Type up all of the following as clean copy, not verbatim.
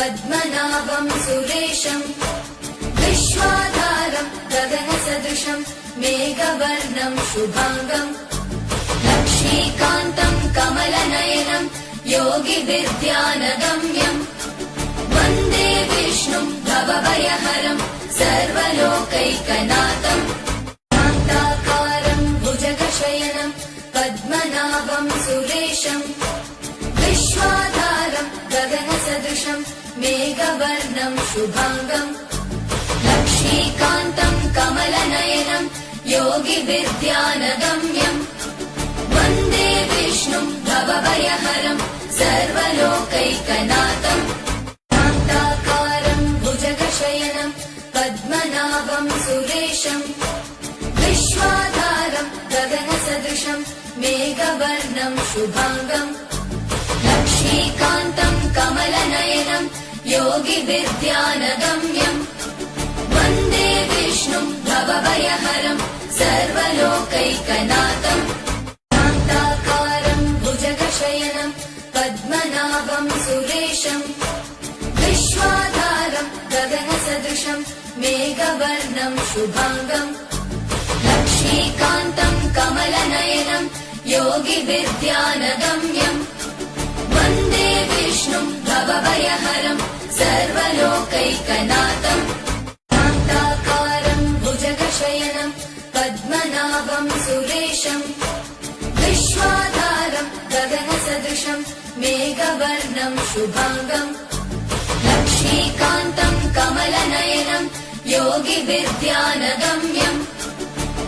पद्मनाभं सुरेशं विश्वाधारं गगनसदृशं मेघवर्णं शुभांगं लक्ष्मीकान्तं कमलनयनं योगिविद्यानगम्यं वन्दे विष्णुं भवभयहरं सर्वलोकैकनाथं शान्ताकारं भुजगशयनं पद्मनाभं सुरेशं विश्वाधारं गगनसदृशं मेघवर्णं शुभांगं लक्ष्मीकान्तं कमलनयनं योगिविद्यानगम्यं वन्दे विष्णुं भवभयहरं सर्वलोकैकनाथं शान्ताकारं भुजगशयनं पद्मनाभं सुरेशं विश्वाधारं गगनसदृशं मेघवर्णं शुभांगं लक्ष्मीकान्तं कमलनयनं योगिविद्यानगम्यं वन्दे विष्णुं भवभयहरं सर्वलोकैकनाथं शान्ताकारं भुजगशयनं पद्मनाभं सुरेशं विश्वाधारं गगनसदृशं मेघवर्णं शुभांगं लक्ष्मीकान्तं कमलनयनं योगिविद्यानगम्यं वन्दे विष्णुं भवभयहरं सर्वलोकैकनाथं शान्ताकारं भुजगशयनं पद्मनाभं सुरेशं विश्वाधारं गगनसदृशं मेघवर्णं शुभांगं लक्ष्मीकान्तं कमलनयनं योगिविद्यानगम्यं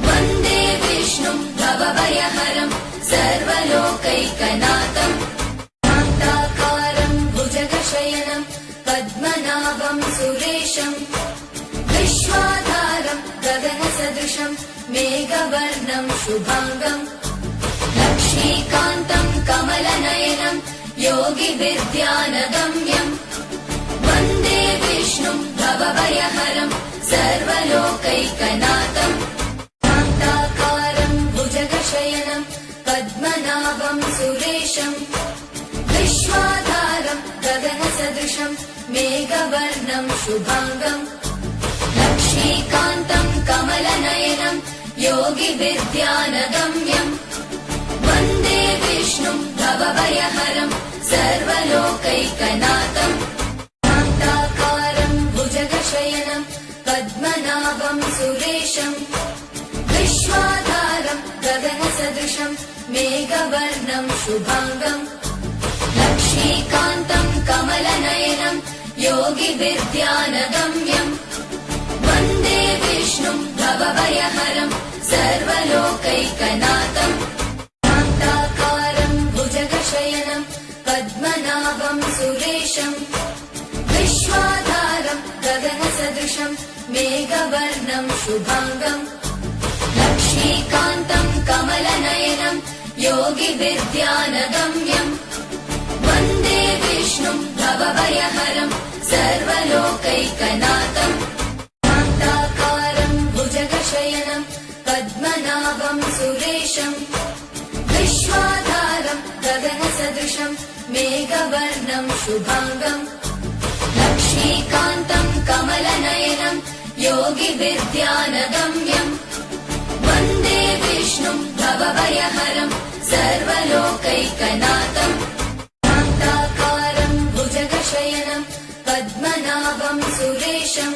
वन्दे विष्णुं भवभयहरं सर्वलोकैकनाथं शान्ताकारं भुजगशयनं पद्मनाभं सुरेशं विश्वाधारं गगनसदृशं मेघवर्णं शुभांगं लक्ष्मीकान्तं कमलनयनं योगिविद्यानगम्यं वन्दे विष्णुं भवभयहरं सर्वलोकैकनाथं शान्ताकारं भुजगशयनं पद्मनाभं सुरेशं विश्वाधारं गगनसदृशं मेघवर्णं शुभांगं लक्ष्मीकान्तं कमलनयनं योगिविद्यानगम्यं वन्दे विष्णुं भवभयहरं सर्वलोकैकनाथं शान्ताकारं भुजगशयनं पद्मनाभं सुरेशं विश्वाधारं गगनसदृशं मेघवर्णं शुभांगं लक्ष्मीकान्तं कमलनयनं योगिविद्यानगम्यं वन्दे विष्णुं भवभयहरं सर्वलोकैकनाथं शान्ताकारं भुजगशयनं पद्मनाभं सुरेशं विश्वाधारं गगनसदृशं मेघवर्णं शुभांगं लक्ष्मीकान्तं कमलनयनं योगिविद्यानगम्यं वन्दे विष्णुं भवभयहरं सर्वलोकैकनाथं शान्ताकारं भुजगशयनं पद्मनाभं सुरेशं विश्वाधारं गगनसदृशं मेघवर्णं शुभांगं लक्ष्मीकान्तं कमलनयनं योगिविद्यानगम्यं वन्दे विष्णुं भवभयहरं सर्वलोकैकनाथं शान्ताकारं भुजगशयनं पद्मनाभं सुरेशं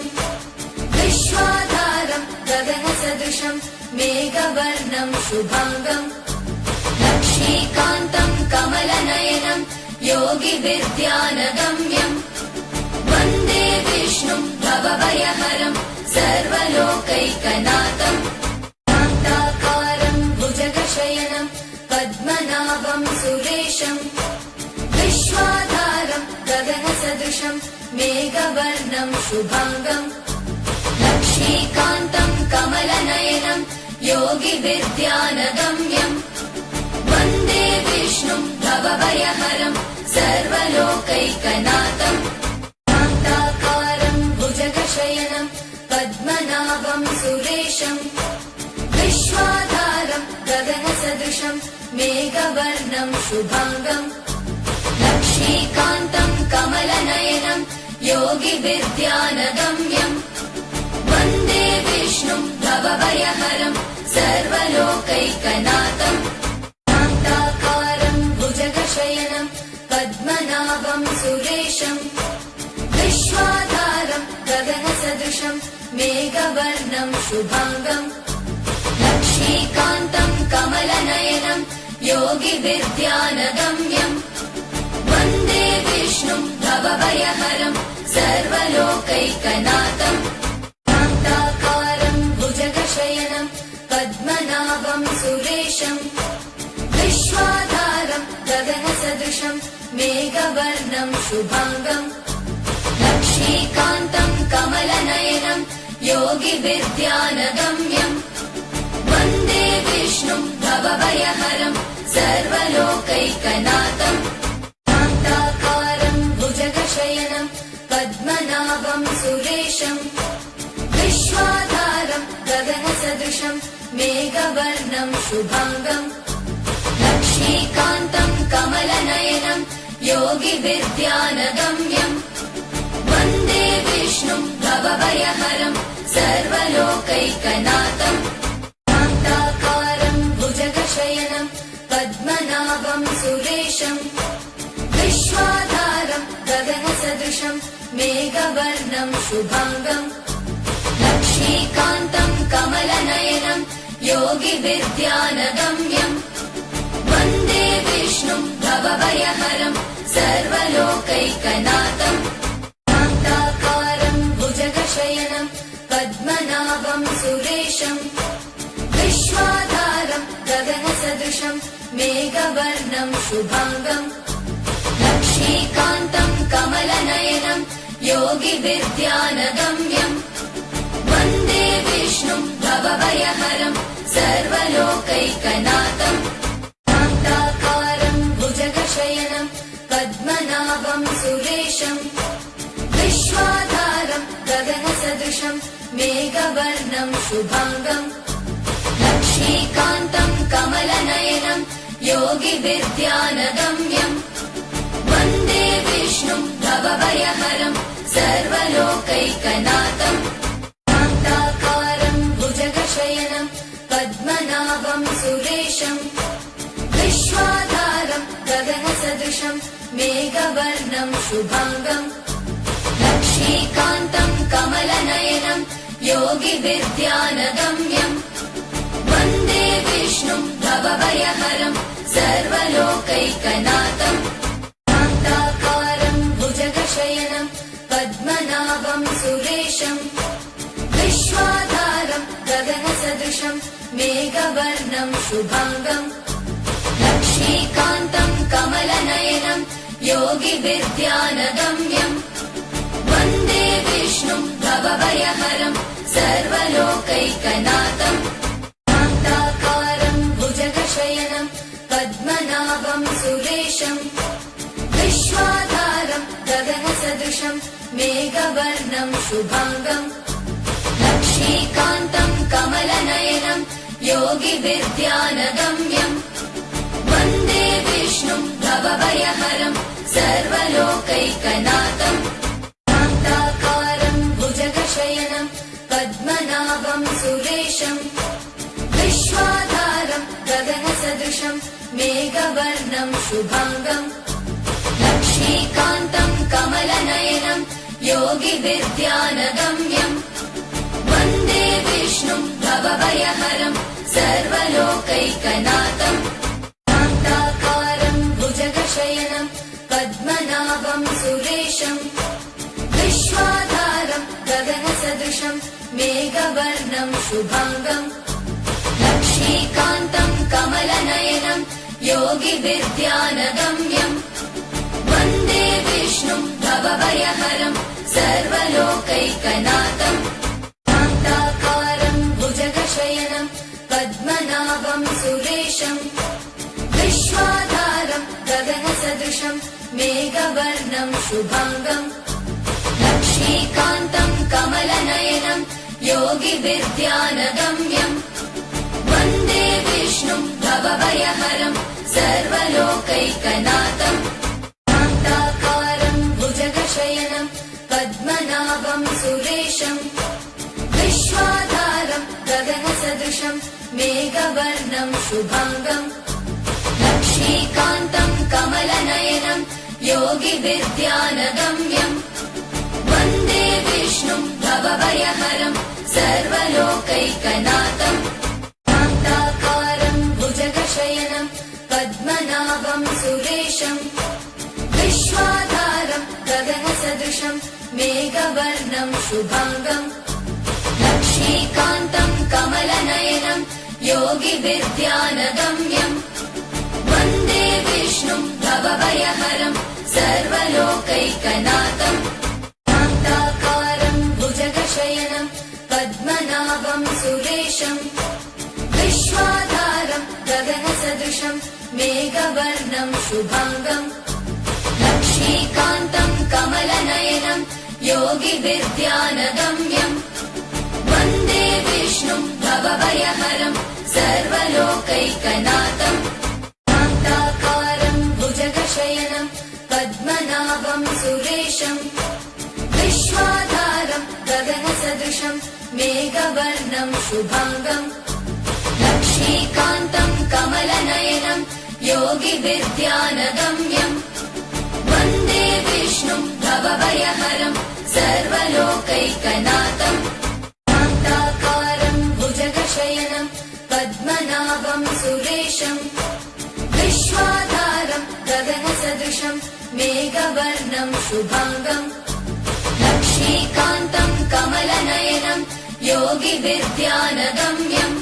विश्वाधारं गगनसदृशं मेघवर्णं शुभांगं लक्ष्मीकान्तं कमलनयनं योगिविद्यानगम्यं वन्दे विष्णुं भवभयहरं सर्वलोकैकनाथं शान्ताकारं भुजगशयनं पद्मनाभं सुरेशं विश्वाधारं गगनसदृशं मेघवर्णं शुभांगं लक्ष्मीकान्तं कमलनयनं योगिविद्यानगम्यं वन्दे विष्णुं भवभयहरं सर्वलोकैकनाथं शान्ताकारं भुजगशयनं पद्मनाभं सुरेशं विश्वाधारं गगनसदृशं मेघवर्णं शुभांगं लक्ष्मीकान्तं कमलनयनं योगिभिर्ध्यानगम्यम् वन्दे विष्णुम् भवभयहरम् सर्वलोकैकनाथम् शान्ताकारम् भुजगशयनम् पद्मनाभम् सुरेशम् विश्वाधारम् गगनसदृशम् मेघवर्णम् शुभाङ्गम् लक्ष्मीकान्तम् कमलनयनम् योगिभिर्ध्यानगम्यम् वन्दे विष्णुम् भवभयहरम् सर्वलोकैकनाथम् शान्ताकारम् भुजगशयनम् पद्मनाभम् सुरेशम् विश्वाधारम् गगनसदृशम् मेघवर्णम् शुभाङ्गम् लक्ष्मीकान्तम् कमलनयनम् योगिभिर्ध्यानगम्यम् वन्दे विष्णुम् भवभयहरम् सर्वलोकैकनाथम् शान्ताकारम् भुजगशयनम् पद्मनाभम् सुरेशम् विश्वाधारम् गगनसदृशम् मेघवर्णम् शुभाङ्गम् लक्ष्मीकान्तम् कमलनयनम् योगिभिर्ध्यानगम्यम् वन्दे विष्णुम् भवभयहरम् सर्वलोकैकनाथम् शान्ताकारम् भुजगशयनम् पद्मनाभम् सुरेशम् विश्वाधारम् गगनसदृशम् मेघवर्णम् शुभाङ्गम् लक्ष्मीकान्तम् कमलनयनम् योगिभिर्ध्यानगम्यम् वन्दे विष्णुम् भवभयहरम् सर्वलोकैकनाथम् शान्ताकारम् भुजगशयनम् पद्मनाभम् सुरेशम् विश्वाधारम् गगनसदृशम् मेघवर्णम् शुभाङ्गम् लक्ष्मीकान्तम् कमलनयनम् योगिभिर्ध्यानगम्यम् वन्दे विष्णुम् भवभयहरम् सर्वलोकैकनाथम् शान्ताकारम् भुजगशयनम् पद्मनाभम् सुरेशम् विश्वाधारम् गगनसदृशम् मेघवर्णम् शुभाङ्गम् लक्ष्मीकान्तम् कमलनयनम् योगिभिर्ध्यानगम्यम् वन्दे विष्णुम् भवभयहरम् सर्वलोकैकनाथम् शान्ताकारम् भुजगशयनम् पद्मनाभम् सुरेशम् विश्वाधारम् गगनसदृशम् मेघवर्णम् शुभाङ्गम् लक्ष्मीकान्तम् कमलनयनम् योगिभिर्ध्यानगम्यम् वन्दे विष्णुम् भवभयहरम् सर्वलोकैकनाथम् शान्ताकारम् भुजगशयनम् पद्मनाभम् सुरेशम् विश्वाधारम् गगनसदृशम् मेघवर्णम् शुभाङ्गम् लक्ष्मीकान्तम् कमलनयनम् योगिभिर्ध्यानगम्यम् वन्दे विष्णुम् भवभयहरम् सर्वलोकैकनाथम् शान्ताकारम् भुजगशयनम् पद्मनाभम् सुरेशम् विश्वाधारम् गगनसदृशम् मेघवर्णम् शुभाङ्गम् लक्ष्मीकान्तम् कमलनयनम् योगिभिर्ध्यानगम्यम् वन्दे विष्णुम् भवभयहरम् सर्वलोकैकनाथम् शान्ताकारम् भुजगशयनम् पद्मनाभम् सुरेशम् विश्वाधारम् गगनसदृशम् मेघवर्णम् शुभाङ्गम् लक्ष्मीकान्तम् कमलनयनम् योगिभिर्ध्यानगम्यम् वन्दे विष्णुम् भवभयहरम् सर्वलोकैकनाथम् शान्ताकारम् भुजगशयनम् पद्मनाभम् सुरेशम् विश्वाधारम् गगनसदृशम् मेघवर्णम् शुभाङ्गम् लक्ष्मीकान्तम् कमलनयनम् योगिभिर्ध्यानगम्यम् वन्दे विष्णुम् भवभयहरम् सर्वलोकैकनाथम् शान्ताकारम् भुजगशयनम् पद्मनाभम् सुरेशम् विश्वाधारम् गगनसदृशम् मेघवर्णम् शुभाङ्गम् लक्ष्मीकान्तम् कमलनयनम् योगिभिर्ध्यानगम्यम् वन्दे विष्णुम् भवभयहरम् सर्वलोकैकनाथम् शान्ताकारम् भुजगशयनम् पद्मनाभं सुरेशं विश्वाधारं गगनसदृशं मेघवर्णं शुभाङ्गम् लक्ष्मीकान्तं कमलनयनं योगिविद्यानगम्यम् वन्दे विष्णुं भवभयहरं सर्वलोकैकनाथम् शान्ताकारं भुजगशयनं पद्मनाभं सुरेशं विश्वाधारं गगनसदृशं मेघवर्णं शुभाङ्गम् लक्ष्मीकान्तं कमलनयनं योगिविद्यानगम्यम् वन्दे विष्णुं भवभयहरं सर्वलोकैकनाथम् शान्ताकारं भुजगशयनं पद्मनाभं सुरेशं विश्वाधारं गगनसदृशं मेघवर्णं शुभाङ्गम् लक्ष्मीकान्तं कमलनयनं योगिविद्यानगम्यम् वन्दे विष्णुं भवभयहरं सर्वलोकैकनाथम् शान्ताकारं भुजगशयनं पद्मनाभं सुरेशं विश्वाधारं गगनसदृशं मेघवर्णं शुभाङ्गम् लक्ष्मीकान्तं कमलनयनं योगिविद्यानगम्यम् वन्दे विष्णुं भवभयहरं सर्वलोकैकनाथम् शान्ताकारं भुजगशयनं पद्मनाभं सुरेशं विश्वाधारं गगनसदृशं मेघवर्णं शुभाङ्गम् लक्ष्मीकान्तं कमलनयनं योगिविद्यानगम्यम्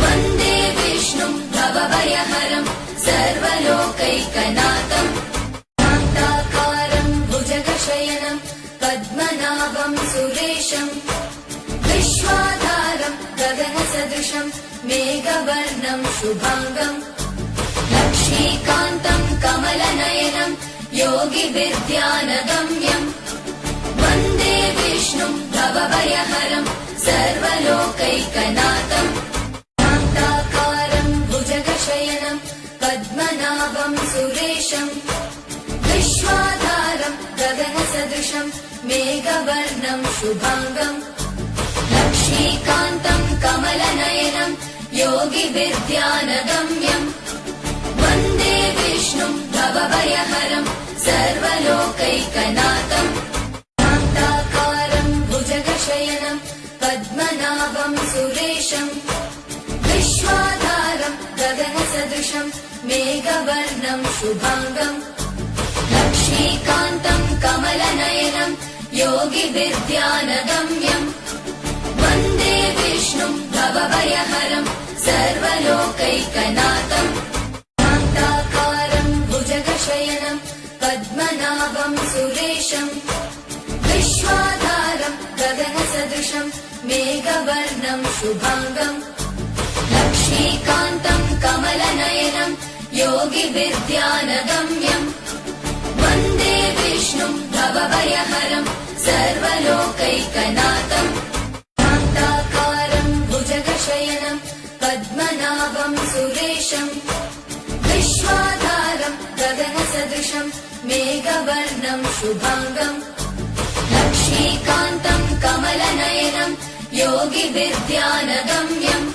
वन्दे विष्णुं भवभयहरं सर्वलोकैकनाथम् शान्ताकारं भुजगशयनं पद्मनाभं सुरेशं विश्वाधारं गगनसदृशं मेघवर्णं शुभाङ्गम् लक्ष्मीकान्तं कमलनयनं योगिविद्यानगम्यम् वन्दे विष्णुं भवभयहरं सर्वलोकैकनाथम् शान्ताकारं भुजगशयनं पद्मनाभं सुरेशं विश्वाधारं गगनसदृशं मेघवर्णं शुभाङ्गम् लक्ष्मीकान्तं कमलनयनं योगिविद्यानगम्यम् वन्दे विष्णुं भवभयहरं सर्वलोकैकनाथम् शान्ताकारं भुजगशयनं पद्मनाभं सुरेशं विश्वाधारं गगनसदृशं मेघवर्णं शुभाङ्गम् लक्ष्मीकान्तं कमलनयनं योगिविद्यानगम्यम् वन्दे विष्णुं भवभयहरं सर्वलोकैकनाथम् शान्ताकारं भुजगशयनं पद्मनाभं सुरेशं विश्वाधारं गगनसदृशं मेघवर्णं शुभाङ्गम् लक्ष्मीकान्तं कमलनयनं योगिविद्यानगम्यम् वन्दे विष्णुं भवभयहरं सर्वलोकैकनाथम् शान्ताकारं भुजगशयनं पद्मनाभं सुरेशं विश्वाधारं गगनसदृशं मेघवर्णं शुभाङ्गम् लक्ष्मीकान्तं कमलनयनं योगिविद्यानगम्यम्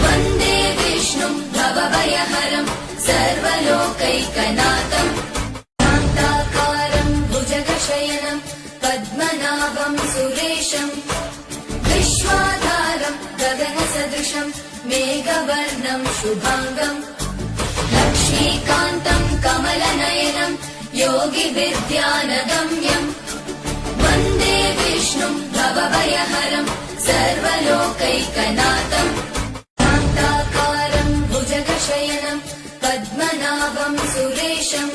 वन्दे विष्णुं भवभयहरं सर्वलोकैकनाथम् शान्ताकारं भुजगशयनं पद्मनाभं सुरेशं विश्वाधारं गगनसदृशं मेघवर्णं शुभाङ्गम् लक्ष्मीकान्तं कमलनयनं योगिविद्यानगम्यम् वन्दे विष्णुं भवभयहरं सर्वलोकैकनाथम् शान्ताकारं भुजगशयनं पद्मनाभं सुरेशं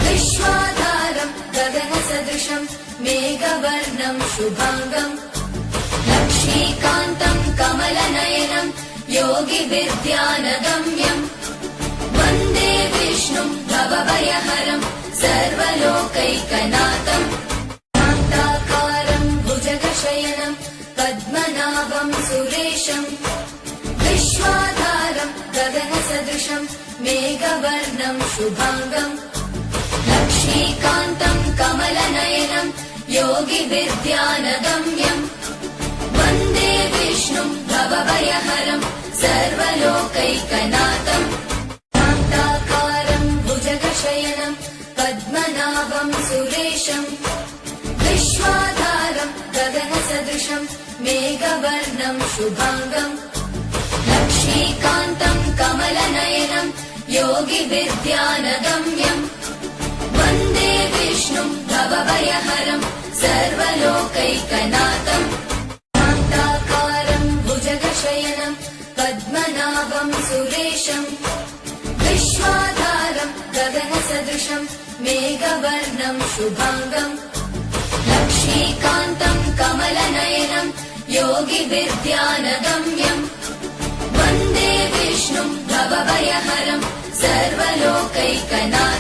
विश्वाधारं गगनसदृशं मेघवर्णं शुभाङ्गम् लक्ष्मीकान्तं कमलनयनं योगिविद्यानगम्यम् वन्दे विष्णुं भवभयहरं सर्वलोकैकनाथम् शान्ताकारं भुजगशयनं पद्मनाभं सुरेशं विश्वाधारं गगनसदृशं मेघवर्णं शुभाङ्गम् लक्ष्मीकान्तं कमलनयनं योगिविद्यानगम्यम् वन्दे विष्णुम् भवभयहरम् सर्वलोकैकनाथम् शान्ताकारम् भुजगशयनम् पद्मनाभम् सुरेशम् विश्वाधारम् गगनसदृशम् मेघवर्णम् शुभाङ्गम् लक्ष्मीकान्तम् कमलनयनम् योगिविद्यानगम्यम् वन्दे विष्णुम् भवभयहरम् सर्वलोकैकनाथम् शान्ताकारम् भुजगशयनम् पद्मनाभम् सुरेशम् विश्वाधारम् गगनसदृशम् मेघवर्णम् शुभाङ्गम् लक्ष्मीकान्तम् कमलनयनम् योगिविद्यानगम्यम् वन्दे विष्णुम् भवभयहरम् सर्वलोकैकनाथम्